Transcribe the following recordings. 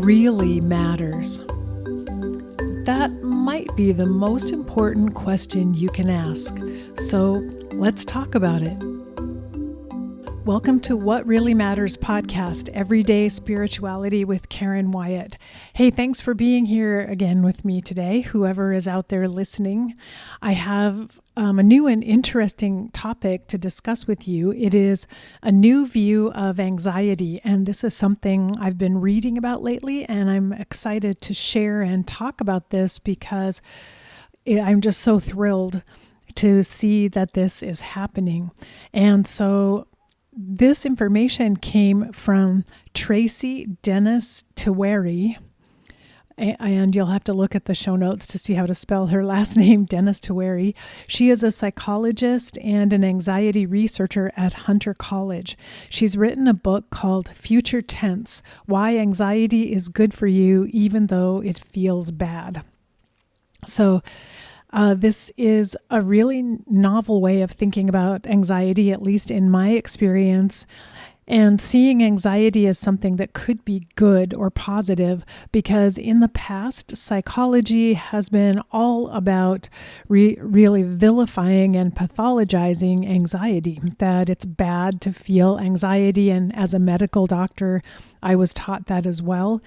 really matters? That might be the most important question you can ask. So let's talk about it. Welcome to What Really Matters podcast, Everyday Spirituality with Karen Wyatt. Hey, thanks for being here again with me today, whoever is out there listening. I have a new and interesting topic to discuss with you. It is a new view of anxiety, and this is something I've been reading about lately, and I'm excited to share and talk about this because I'm just so thrilled to see that this is happening. And so this information came from Tracy Dennis-Tiwary, and you'll have to look at the show notes to see how to spell her last name, Dennis-Tiwary. She is a psychologist and an anxiety researcher at Hunter College. She's written a book called Future Tense: Why Anxiety is Good for You Even Though It Feels Bad. So this is a really novel way of thinking about anxiety, at least in my experience, and seeing anxiety as something that could be good or positive, because in the past, psychology has been all about really vilifying and pathologizing anxiety, that it's bad to feel anxiety. And as a medical doctor, I was taught that as well.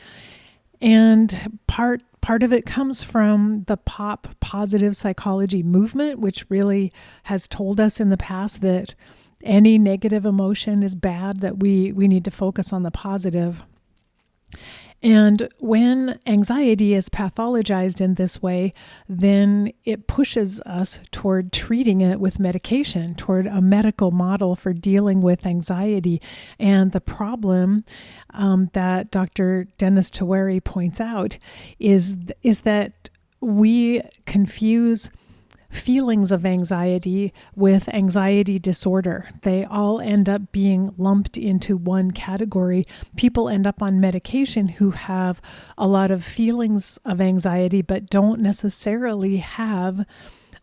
And part of it comes from the positive psychology movement, which really has told us in the past that any negative emotion is bad, that we need to focus on the positive. And when anxiety is pathologized in this way, then it pushes us toward treating it with medication, toward a medical model for dealing with anxiety. And the problem that Dr. Dennis-Tiwary points out is that we confuse feelings of anxiety with anxiety disorder. They all end up being lumped into one category. People end up on medication who have a lot of feelings of anxiety but don't necessarily have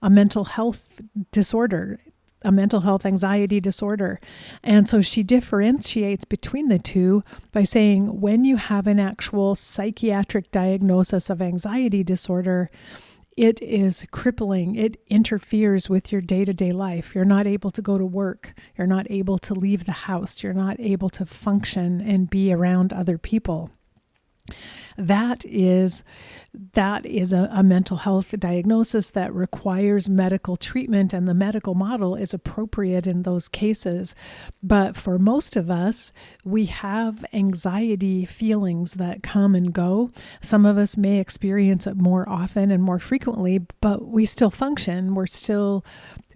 a mental health disorder, a mental health anxiety disorder. And so she differentiates between the two by saying when you have an actual psychiatric diagnosis of anxiety disorder, it is crippling. It interferes with your day-to-day life. You're not able to go to work. You're not able to leave the house. You're not able to function and be around other people. That is a mental health diagnosis that requires medical treatment, and the medical model is appropriate in those cases. But for most of us, we have anxiety feelings that come and go. Some of us may experience it more often and more frequently, but we still function. We're still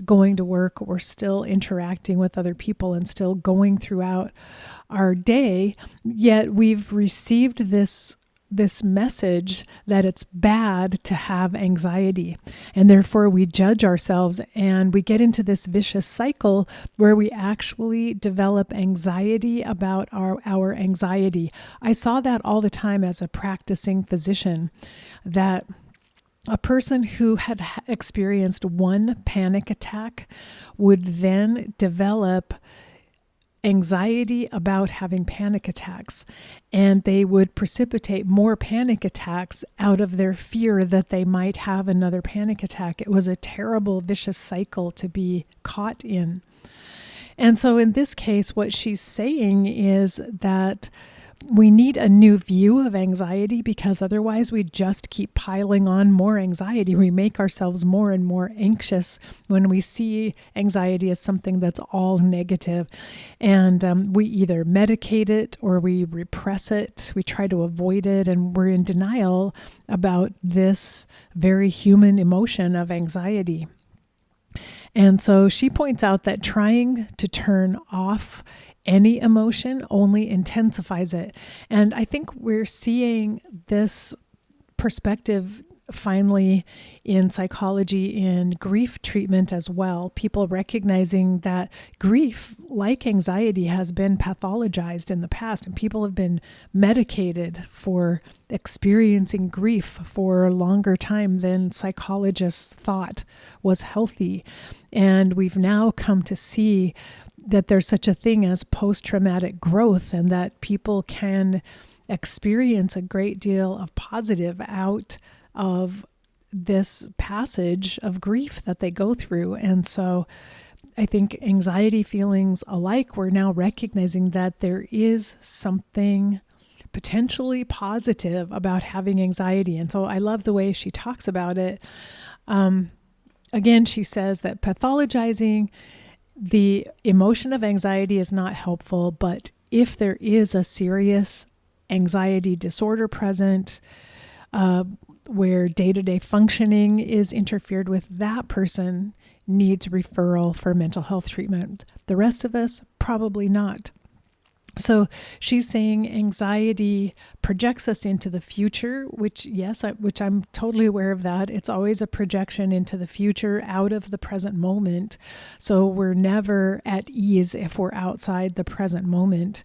going to work. We're still interacting with other people and still going throughout our day. Yet we've received this message that it's bad to have anxiety. And therefore we judge ourselves, and we get into this vicious cycle where we actually develop anxiety about our anxiety. I saw that all the time as a practicing physician, that a person who had experienced one panic attack would then develop anxiety about having panic attacks, and they would precipitate more panic attacks out of their fear that they might have another panic attack. It was a terrible, vicious cycle to be caught in. And so in this case, what she's saying is that we need a new view of anxiety, because otherwise we just keep piling on more anxiety. We make ourselves more and more anxious when we see anxiety as something that's all negative. And we either medicate it or we repress it. We try to avoid it, and we're in denial about this very human emotion of anxiety. And so she points out that trying to turn off any emotion only intensifies it. And I think we're seeing this perspective finally in psychology in grief treatment as well. People recognizing that grief, like anxiety, has been pathologized in the past, and people have been medicated for experiencing grief for a longer time than psychologists thought was healthy. And we've now come to see that there's such a thing as post-traumatic growth, and that people can experience a great deal of positive out of this passage of grief that they go through. And so I think anxiety feelings alike, we're now recognizing that there is something potentially positive about having anxiety. And so I love the way she talks about it. Again, she says that pathologizing the emotion of anxiety is not helpful, but if there is a serious anxiety disorder present, where day-to-day functioning is interfered with, that person needs referral for mental health treatment. The rest of us, probably not. So she's saying anxiety projects us into the future, which I'm totally aware of that. It's always a projection into the future out of the present moment. So we're never at ease if we're outside the present moment.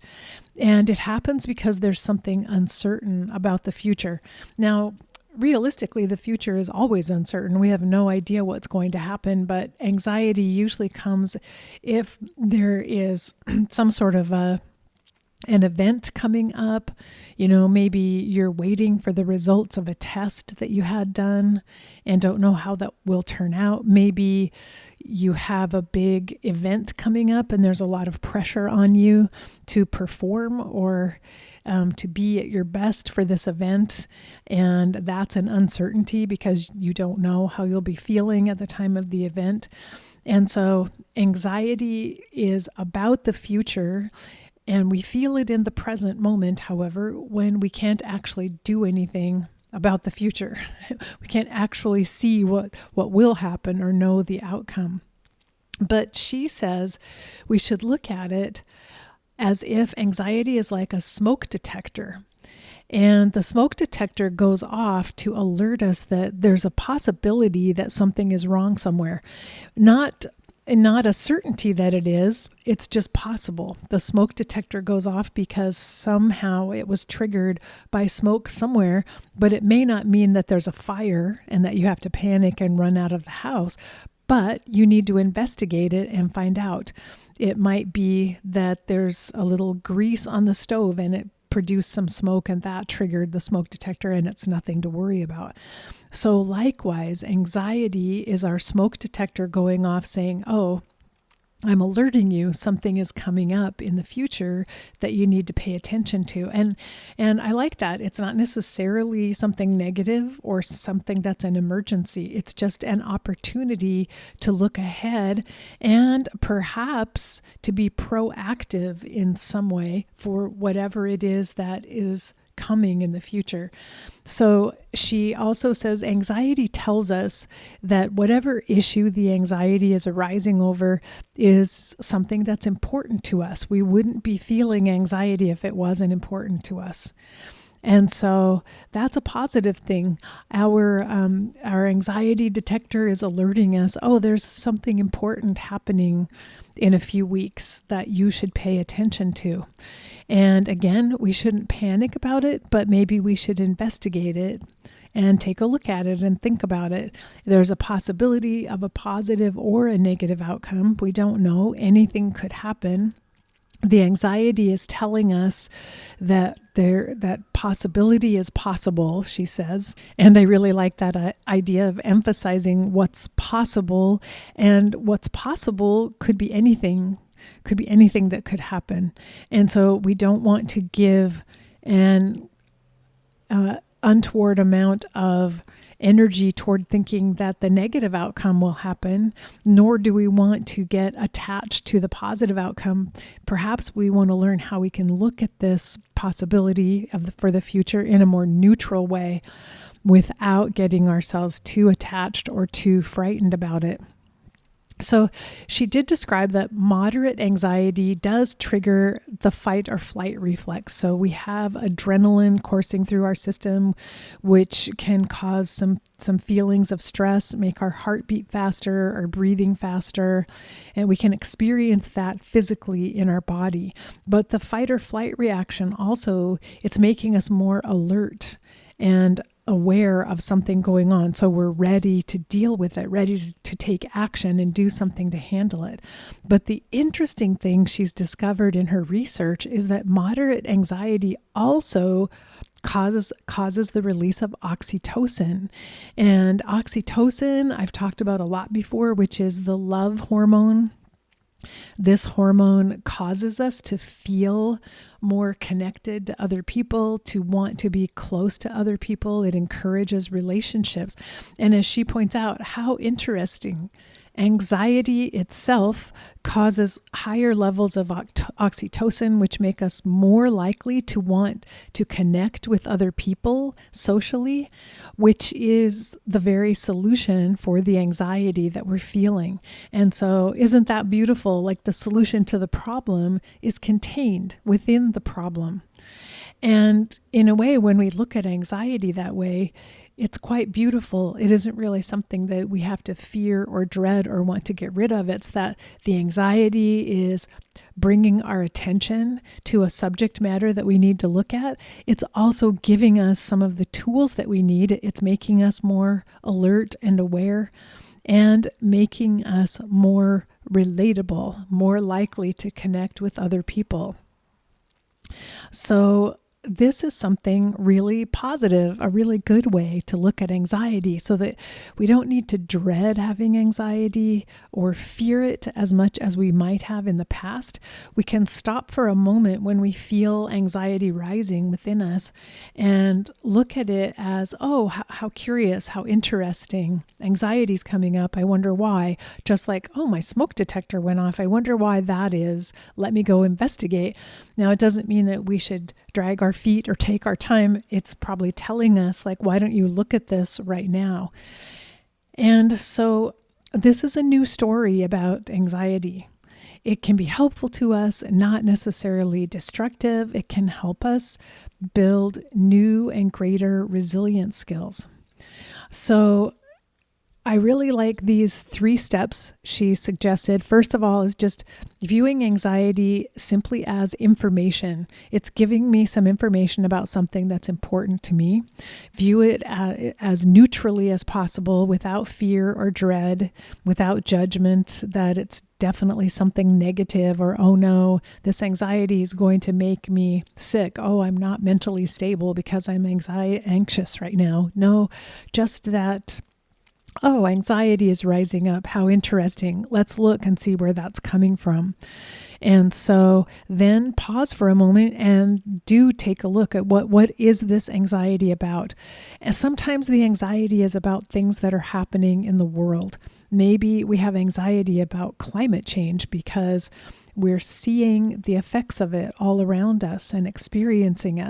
And it happens because there's something uncertain about the future. Now, realistically, the future is always uncertain. We have no idea what's going to happen, but anxiety usually comes if there is some sort of an event coming up. Maybe you're waiting for the results of a test that you had done and don't know how that will turn out. Maybe you have a big event coming up and there's a lot of pressure on you to perform or to be at your best for this event. And that's an uncertainty because you don't know how you'll be feeling at the time of the event. And so anxiety is about the future. And we feel it in the present moment, however, when we can't actually do anything about the future. We can't actually see what will happen or know the outcome. But she says we should look at it as if anxiety is like a smoke detector. And the smoke detector goes off to alert us that there's a possibility that something is wrong somewhere. Not a certainty that it is, it's just possible. The smoke detector goes off because somehow it was triggered by smoke somewhere, but it may not mean that there's a fire and that you have to panic and run out of the house, but you need to investigate it and find out. It might be that there's a little grease on the stove and it produced some smoke and that triggered the smoke detector and it's nothing to worry about. So likewise, anxiety is our smoke detector going off saying, oh, I'm alerting you something is coming up in the future that you need to pay attention to. And I like that. It's not necessarily something negative or something that's an emergency. It's just an opportunity to look ahead and perhaps to be proactive in some way for whatever it is that is coming in the future. So she also says anxiety tells us that whatever issue the anxiety is arising over is something that's important to us. We wouldn't be feeling anxiety if it wasn't important to us. And so that's a positive thing. Our anxiety detector is alerting us, oh, there's something important happening in a few weeks that you should pay attention to. And again, we shouldn't panic about it, but maybe we should investigate it and take a look at it and think about it. There's a possibility of a positive or a negative outcome. We don't know. Anything could happen. The anxiety is telling us that that possibility is possible, she says. And I really like that idea of emphasizing what's possible, and what's possible could be anything that could happen. And so we don't want to give an untoward amount of energy toward thinking that the negative outcome will happen, nor do we want to get attached to the positive outcome. Perhaps we want to learn how we can look at this possibility for the future in a more neutral way without getting ourselves too attached or too frightened about it. So she did describe that moderate anxiety does trigger the fight or flight reflex. So we have adrenaline coursing through our system, which can cause some feelings of stress, make our heart beat faster, our breathing faster, and we can experience that physically in our body. But the fight or flight reaction also, it's making us more alert. And aware of something going on. So we're ready to deal with it, ready to take action and do something to handle it. But the interesting thing she's discovered in her research is that moderate anxiety also causes the release of oxytocin. And oxytocin, I've talked about a lot before, which is the love hormone. This hormone causes us to feel more connected to other people, to want to be close to other people. It encourages relationships. And as she points out, how interesting. Anxiety itself causes higher levels of oxytocin, which make us more likely to want to connect with other people socially, which is the very solution for the anxiety that we're feeling. And so isn't that beautiful? Like the solution to the problem is contained within the problem. And in a way, when we look at anxiety that way, it's quite beautiful. It isn't really something that we have to fear or dread or want to get rid of. It's that the anxiety is bringing our attention to a subject matter that we need to look at. It's also giving us some of the tools that we need. It's making us more alert and aware and making us more relatable, more likely to connect with other people. So this is something really positive, a really good way to look at anxiety, so that we don't need to dread having anxiety or fear it as much as we might have in the past. We can stop for a moment when we feel anxiety rising within us and look at it as, oh, how curious, how interesting. Anxiety's coming up. I wonder why. Just like, oh, my smoke detector went off. I wonder why that is. Let me go investigate. Now, it doesn't mean that we should drag our feet or take our time. It's probably telling us, like, why don't you look at this right now? And so this is a new story about anxiety. It can be helpful to us, not necessarily destructive. It can help us build new and greater resilience skills. So I really like these 3 steps she suggested. First of all is just viewing anxiety simply as information. It's giving me some information about something that's important to me. View it as neutrally as possible, without fear or dread, without judgment that it's definitely something negative, or, oh no, this anxiety is going to make me sick. Oh, I'm not mentally stable because I'm anxious right now. No, just that, oh, anxiety is rising up. How interesting. Let's look and see where that's coming from. And so then pause for a moment and do take a look at what is this anxiety about. And sometimes the anxiety is about things that are happening in the world. Maybe we have anxiety about climate change because we're seeing the effects of it all around us and experiencing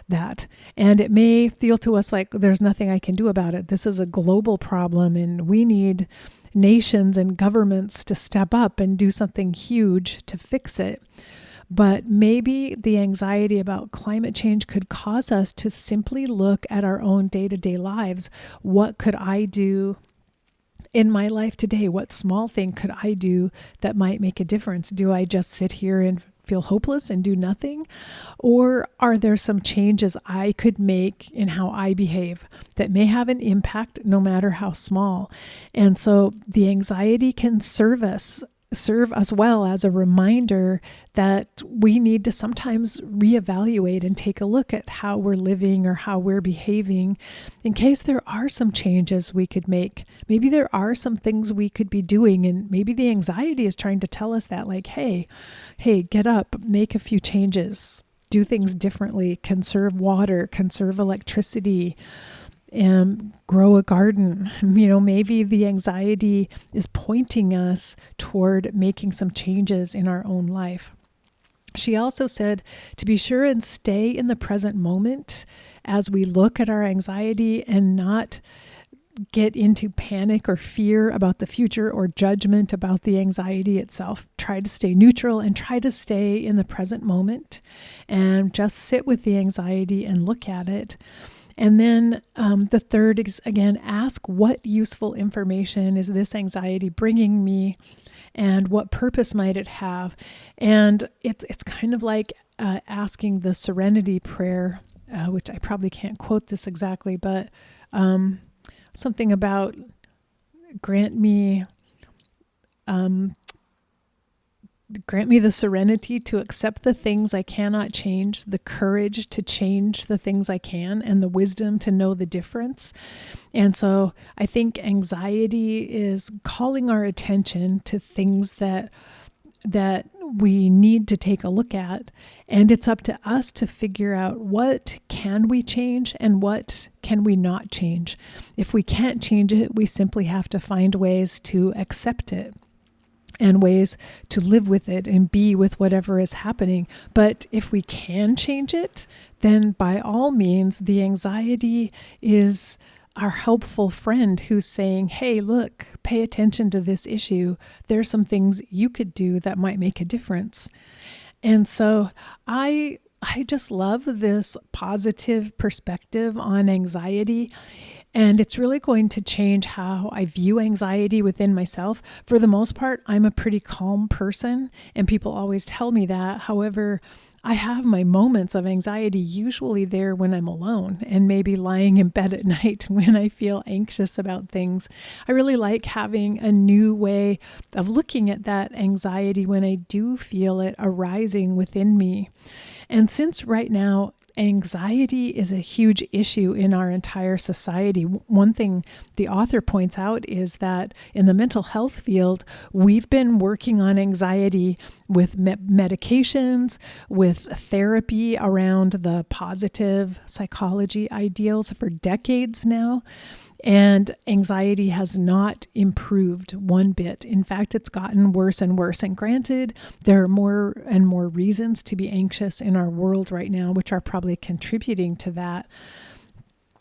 that. And it may feel to us like there's nothing I can do about it. This is a global problem and we need nations and governments to step up and do something huge to fix it. But maybe the anxiety about climate change could cause us to simply look at our own day-to-day lives. What could I do in my life today? What small thing could I do that might make a difference? Do I just sit here and feel hopeless and do nothing? Or are there some changes I could make in how I behave that may have an impact no matter how small? And so the anxiety can serve us well as a reminder that we need to sometimes reevaluate and take a look at how we're living or how we're behaving in case there are some changes we could make. Maybe there are some things we could be doing, and maybe the anxiety is trying to tell us that, like, hey, get up, make a few changes, do things differently, conserve water, conserve electricity, and grow a garden. Maybe the anxiety is pointing us toward making some changes in our own life. She also said to be sure and stay in the present moment as we look at our anxiety and not get into panic or fear about the future or judgment about the anxiety itself. Try to stay neutral and try to stay in the present moment and just sit with the anxiety and look at it. And then the third is, again, ask what useful information is this anxiety bringing me and what purpose might it have? And it's kind of like asking the serenity prayer which I probably can't quote this exactly, but something about grant me the serenity to accept the things I cannot change, the courage to change the things I can, and the wisdom to know the difference. And so I think anxiety is calling our attention to things that we need to take a look at. And it's up to us to figure out what can we change and what can we not change. If we can't change it, we simply have to find ways to accept it and ways to live with it and be with whatever is happening. But if we can change it, then by all means, the anxiety is our helpful friend who's saying, hey, look, pay attention to this issue. There's some things you could do that might make a difference. And so I just love this positive perspective on anxiety. And it's really going to change how I view anxiety within myself. For the most part, I'm a pretty calm person, and people always tell me that. However, I have my moments of anxiety, usually there when I'm alone and maybe lying in bed at night when I feel anxious about things. I really like having a new way of looking at that anxiety when I do feel it arising within me. And since right now, anxiety is a huge issue in our entire society. One thing the author points out is that in the mental health field, we've been working on anxiety with medications, with therapy around the positive psychology ideals for decades now. And anxiety has not improved one bit. In fact, it's gotten worse and worse. And granted, there are more and more reasons to be anxious in our world right now, which are probably contributing to that.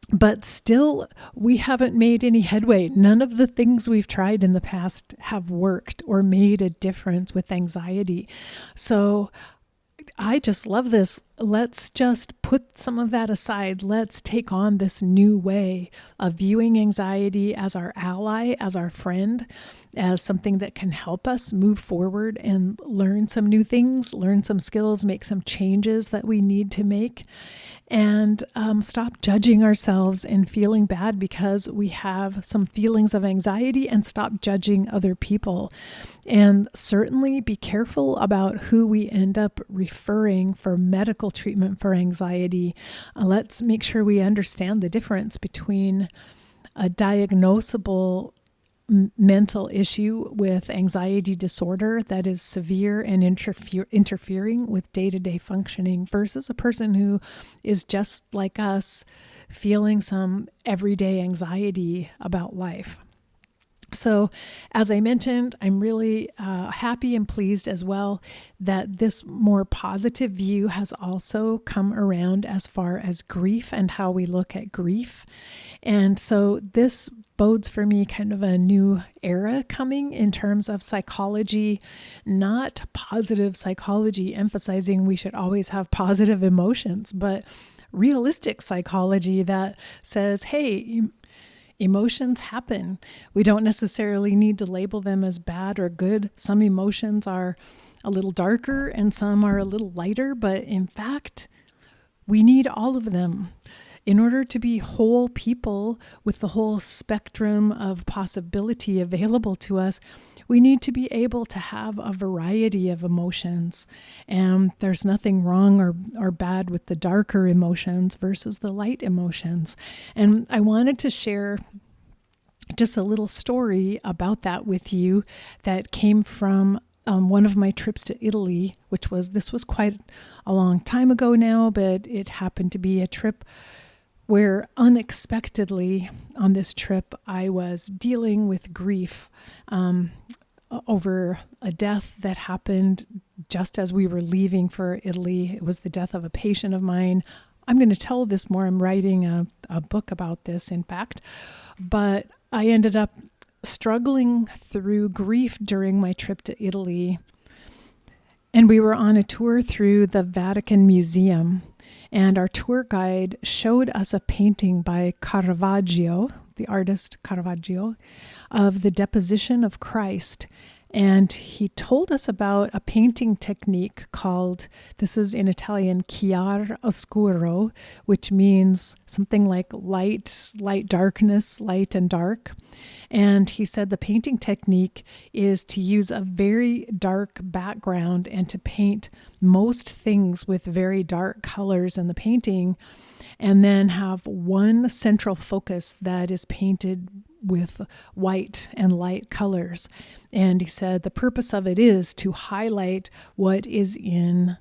But still, we haven't made any headway. None of the things we've tried in the past have worked or made a difference with anxiety. So I just love this. Let's just put some of that aside. Let's take on this new way of viewing anxiety as our ally, as our friend, as something that can help us move forward and learn some new things, learn some skills, make some changes that we need to make, and stop judging ourselves and feeling bad because we have some feelings of anxiety, and stop judging other people. And certainly be careful about who we end up referring for medical treatment for anxiety. Let's make sure we understand the difference between a diagnosable mental issue with anxiety disorder that is severe and interfering with day-to-day functioning versus a person who is just like us, feeling some everyday anxiety about life. So, as I mentioned, I'm really happy and pleased as well that this more positive view has also come around as far as grief and how we look at grief. And so this bodes for me kind of a new era coming in terms of psychology, not positive psychology, emphasizing we should always have positive emotions, but realistic psychology that says, hey, emotions happen. We don't necessarily need to label them as bad or good. Some emotions are a little darker and some are a little lighter, but in fact, we need all of them. In order to be whole people with the whole spectrum of possibility available to us, we need to be able to have a variety of emotions. And there's nothing wrong or bad with the darker emotions versus the light emotions. And I wanted to share just a little story about that with you that came from one of my trips to Italy, this was quite a long time ago now, but it happened to be a trip where unexpectedly on this trip, I was dealing with grief over a death that happened just as we were leaving for Italy. It was the death of a patient of mine. I'm going to tell this more. I'm writing a book about this, in fact. But I ended up struggling through grief during my trip to Italy. And we were on a tour through the Vatican Museum. And our tour guide showed us a painting by Caravaggio, the artist Caravaggio, of the Deposition of Christ. And he told us about a painting technique called, this is in Italian, chiar oscuro, which means something like light, darkness, light and dark. And he said the painting technique is to use a very dark background and to paint most things with very dark colors in the painting, and then have one central focus that is painted with white and light colors. And he said the purpose of it is to highlight what is in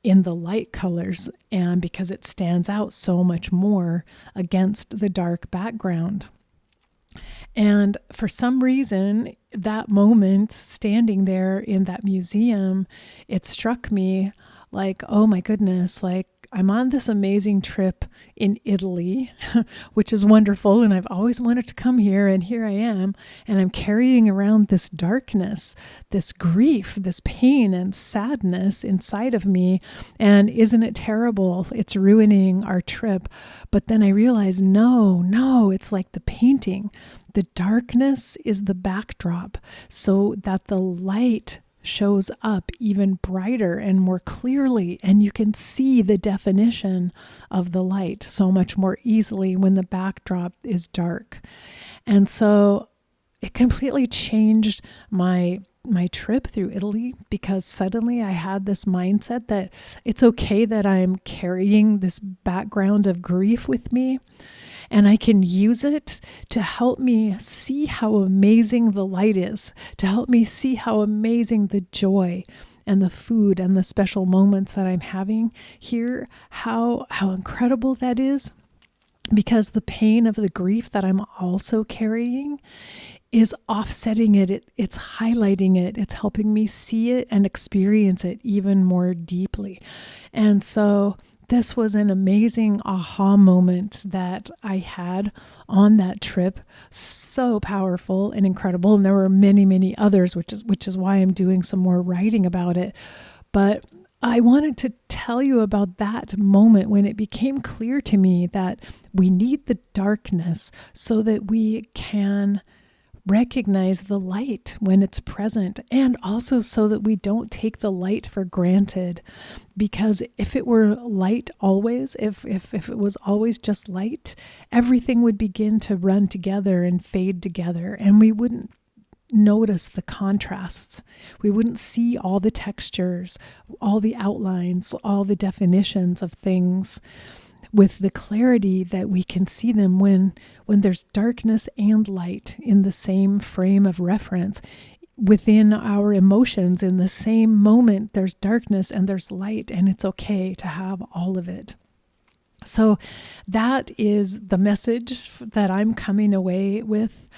the light colors, and because it stands out so much more against the dark background. And for some reason, that moment standing there in that museum, it struck me like, oh my goodness, like I'm on this amazing trip in Italy, which is wonderful. And I've always wanted to come here. And here I am. And I'm carrying around this darkness, this grief, this pain and sadness inside of me. And isn't it terrible? It's ruining our trip. But then I realized, no, it's like the painting. The darkness is the backdrop so that the light shows up even brighter and more clearly, and you can see the definition of the light so much more easily when the backdrop is dark. And so it completely changed my trip through Italy, because suddenly I had this mindset that it's okay that I'm carrying this background of grief with me, and I can use it to help me see how amazing the light is, to help me see how amazing the joy and the food and the special moments that I'm having here, how incredible that is, because the pain of the grief that I'm also carrying is offsetting it. It's highlighting it. It's helping me see it and experience it even more deeply. And so this was an amazing aha moment that I had on that trip. So powerful and incredible. And there were many, many others, which is why I'm doing some more writing about it. But I wanted to tell you about that moment when it became clear to me that we need the darkness so that we can recognize the light when it's present, and also so that we don't take the light for granted. Because if it were light always, if it was always just light, everything would begin to run together and fade together, and we wouldn't notice the contrasts. We wouldn't see all the textures, all the outlines, all the definitions of things with the clarity that we can see them when there's darkness and light in the same frame of reference. Within our emotions, in the same moment, there's darkness and there's light, and it's okay to have all of it. So that is the message that I'm coming away with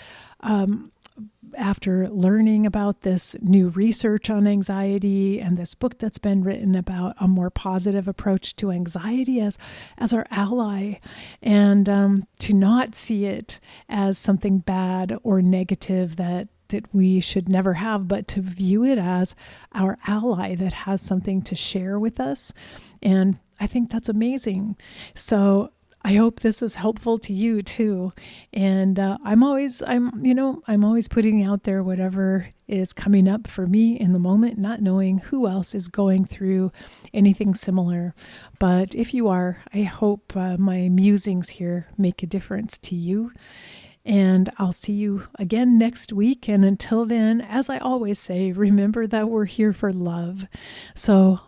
after learning about this new research on anxiety and this book that's been written about a more positive approach to anxiety as our ally, and to not see it as something bad or negative that we should never have, but to view it as our ally that has something to share with us. And I think that's amazing. So I hope this is helpful to you too. And I'm always putting out there whatever is coming up for me in the moment, not knowing who else is going through anything similar. But if you are, I hope my musings here make a difference to you. And I'll see you again next week. And until then, as I always say, remember that we're here for love. So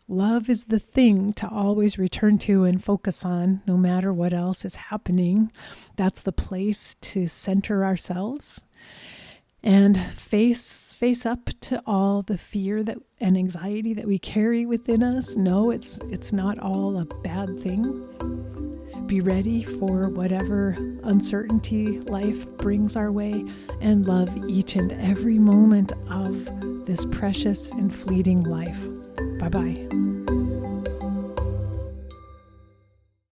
love is the thing to always return to and focus on, no matter what else is happening. That's the place to center ourselves and face up to all the fear that and anxiety that we carry within us. No, it's not all a bad thing. Be ready for whatever uncertainty life brings our way, and love each and every moment of this precious and fleeting life. Bye-bye.